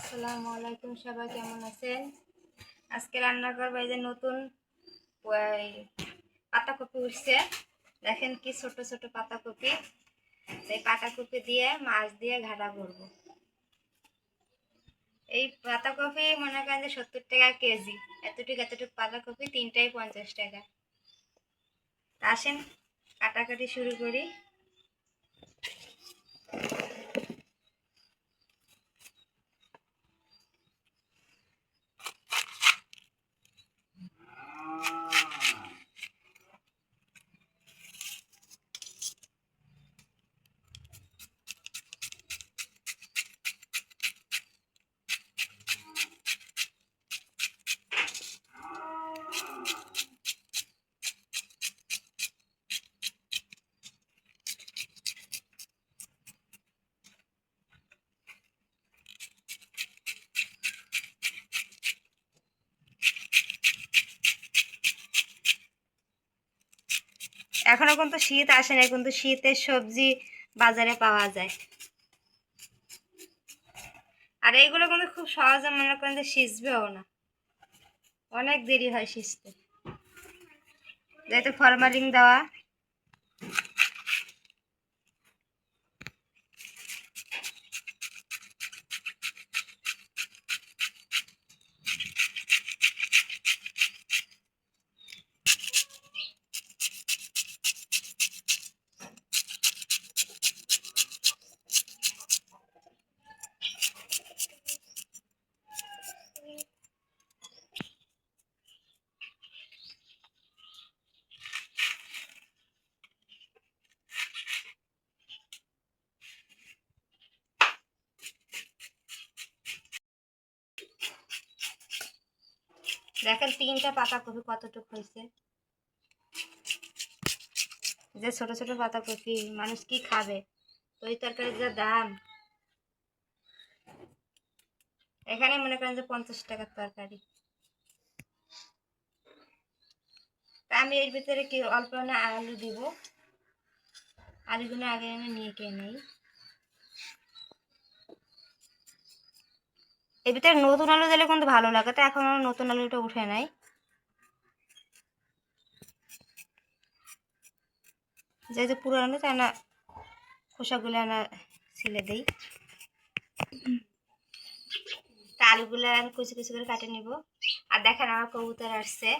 আসসালামু আলাইকুম, সবাই কেমন আছেন? আজকে রান্না করবো এই যে নতুন পাতাকপি উঠছে। দেখেন কি ছোট ছোট পাতাকপি। এই পাতাকপি দিয়ে মাছ দিয়ে ঘাটা করব। এই পাতাকপি মনে করেন যে 70 টাকা কেজি। এতটুকু পাতাকপি তিনটাই 50 টাকা। আসেন কাটাকাটি শুরু করি। এখনো কিন্তু শীত আসে না, কিন্তু শীতের সবজি বাজারে পাওয়া যায়। আর এইগুলো কিন্তু খুব সহজে মনে করেন যে সিজবেও না, অনেক দেরি হয় সিজতে, যেহেতু ফরমালিন দেওয়া। দেখেন 3টা পাতাকপি কতটুকু হয়েছে। যে ছোট ছোট পাতাকপি মানুষ কি খাবে? তো ওই তরকারির যা দাম, এখানে মনে করেন যে 50 টাকার তরকারি। তা আমি এর ভিতরে কি অল্প না আলু দিব। আলুগুলো আগে আমি নিয়ে কে নেই। এর ভিতরে নতুন আলু দিলে কিন্তু ভালো লাগে, তো এখন নতুন আলুটা উঠে নাই। যেহেতু পুরানো তাই না, খোসাগুলো না ছিলে দিই। তা আলুগুলো আমি কুচি কুচি করে কাটে নিব। আর দেখেন আমার কবুতর আসছে।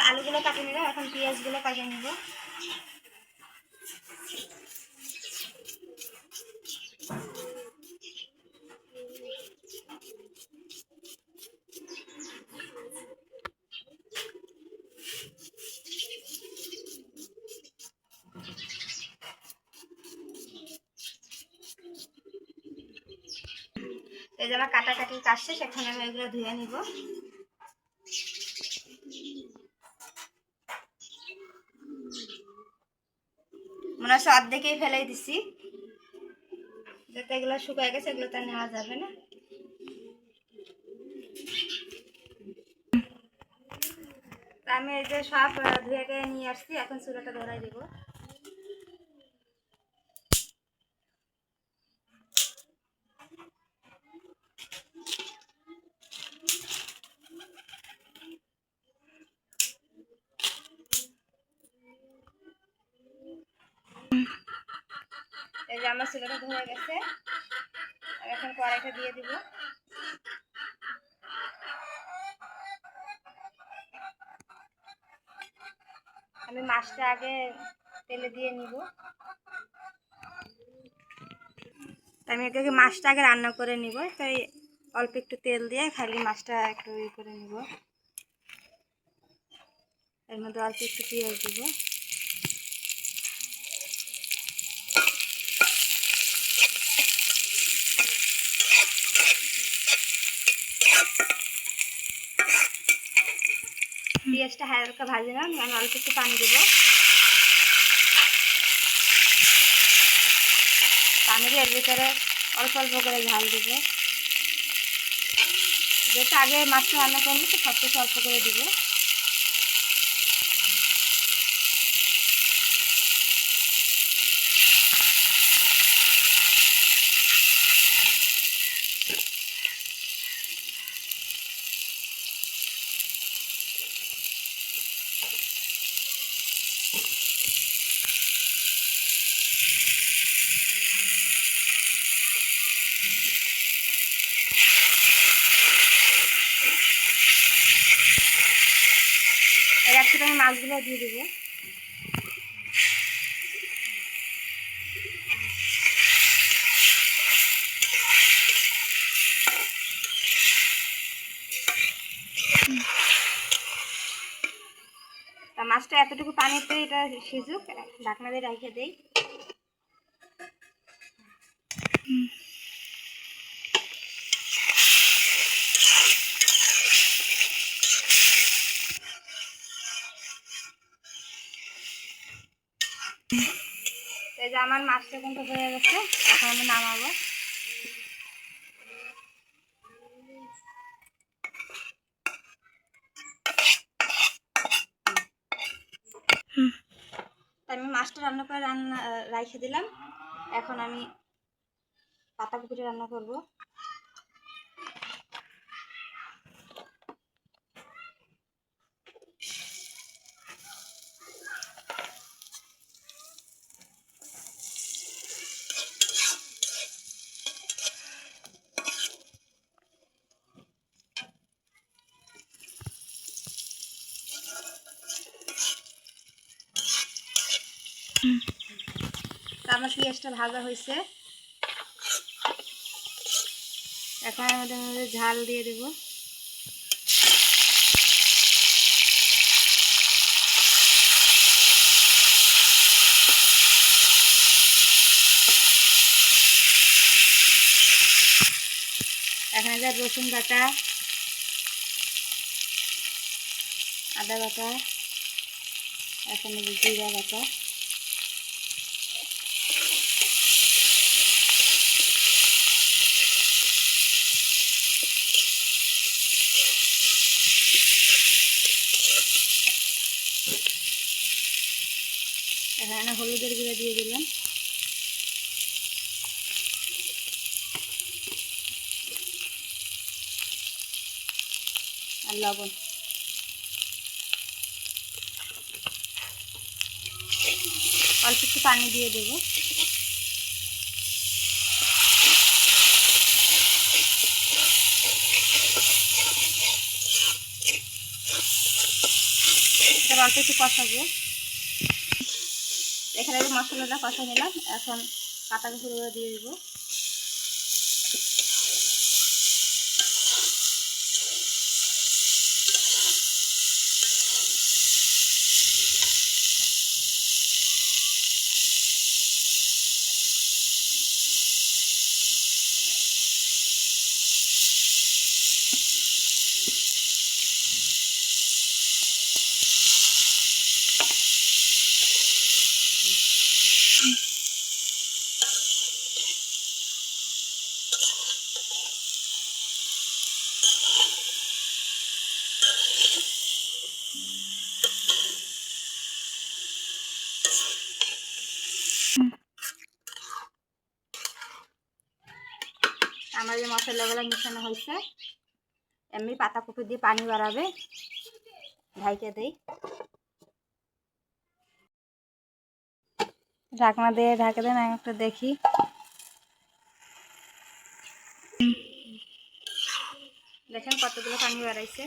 আলুগুলো কাটে নিলাম, এখন পেঁয়াজগুলো কাটে নিব। এই যে আমার কাটাকাটি কাটছে, সেখানে আমি এগুলো ধুয়ে নিব। মনে হচ্ছে অর্ধেকেই ফেলাই দিছি, যাতে এগুলো শুকায় গেছে, এগুলো তো নেওয়া যাবে না। আমি এই যে সব ধুয়ে নিয়ে আসছি, এখন চুলাটা ধরাই দিব। এই যে আমার চুলাটা ধরে গেছে, এখন কড়াইটা দিয়ে দিব। আমি মাছটা আগে তেলে দিয়ে নিব। আমি আগে মাছটা আগে রান্না করে নিব, তাই অল্প একটু তেল দিয়ে খালি মাছটা একটু করে নিব। এর মধ্যে অল্প একটু পেঁয়াজ দিব। পেঁয়াজটা হালকা ভাজে নিলাম, আমি অল্প একটু পানি দেবো। পানি দিয়ে এর ভিতরে অল্প অল্প করে ঝাল দেবো, যেহেতু আগে মাছটা রান্না করবো তো সব কিছু অল্প করে দিব। এর একসাথে আমি মাছগুলো দিয়ে দেবো। তা মাছটা এতটুকু পানিতে এটা সিজুক, ঢাকনা দিয়ে রেখে দেই। এই যে আমার মাছটা কিন্তু হয়ে গেছে, এখন আমি নামাবো। আমি মাছটা রান্না করে রাইখে দিলাম। এখন আমি পাতাকপিটা রান্না করব। আমার পেঁয়াজটা ভাজা হয়েছে, এখন আমাদের মধ্যে ঝাল দিয়ে দেব। এখানে যা রসুন বাটা, আদা বাটা, এখানে জিরা বাটা, এখানে হলুদের গুঁড়া দিয়ে দিলাম, আর লবণ। অল্প একটু পানি দিয়ে দেবো। এটা অল্প একটু কষাবো। এখানে মশলাটা কষা নিলাম, এখন পাতাগুলো দিয়ে দেবো। আমার যে মশলাগুলো মিশানো হয়েছে, এমনি পাতাকপি দিয়ে পানি বাড়াবে, ঢাইকে দেই। ঢাকনা দিয়ে ঢাকা দেন, আমি একটু দেখি। দেখেন কতগুলো পানি বাড়াইছে।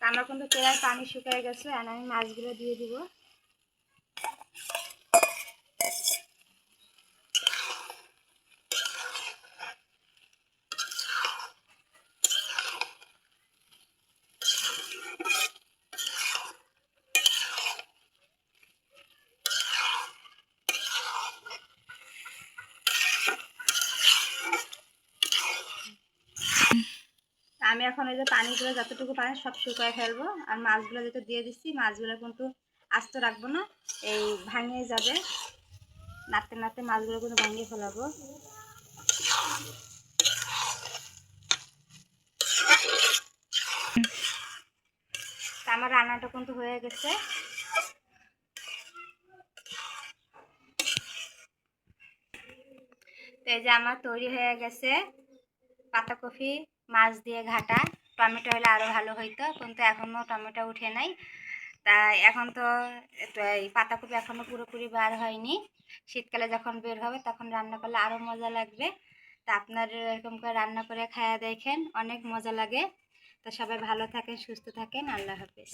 আমার কিন্তু প্রায় পানি শুকিয়ে গেছে, আর আমি মাছগুলো দিয়ে দিব। আমি এখন ওই যে পানিগুলো যতটুকু পানি সব শুকায় ফেলবো। আর মাছগুলো যেহেতু দিয়ে দিচ্ছি, মাছগুলো কিন্তু আস্ত রাখবো না, এই ভাঙিয়ে যাবে। নাড়তে নাড়তে মাছগুলো কিন্তু ভাঙিয়ে ফেলাবো। আমার রান্নাটা কিন্তু হয়ে গেছে। তো এই যে আমার তৈরি হয়ে গেছে পাতাকপি মাছ দিয়ে ঘাটা। টমেটো হলে আরও ভালো হইতো, কিন্তু এখনও টমেটো উঠে নাই। তাই এখন তো এই পাতাকপি এখনও পুরোপুরি বার হয়নি। শীতকালে যখন বের হবে তখন রান্না করলে আরও মজা লাগবে। তা আপনারা এরকম করে রান্না করে খায়া দেখেন, অনেক মজা লাগে। তো সবাই ভালো থাকেন, সুস্থ থাকেন, আল্লাহ হাফেজ।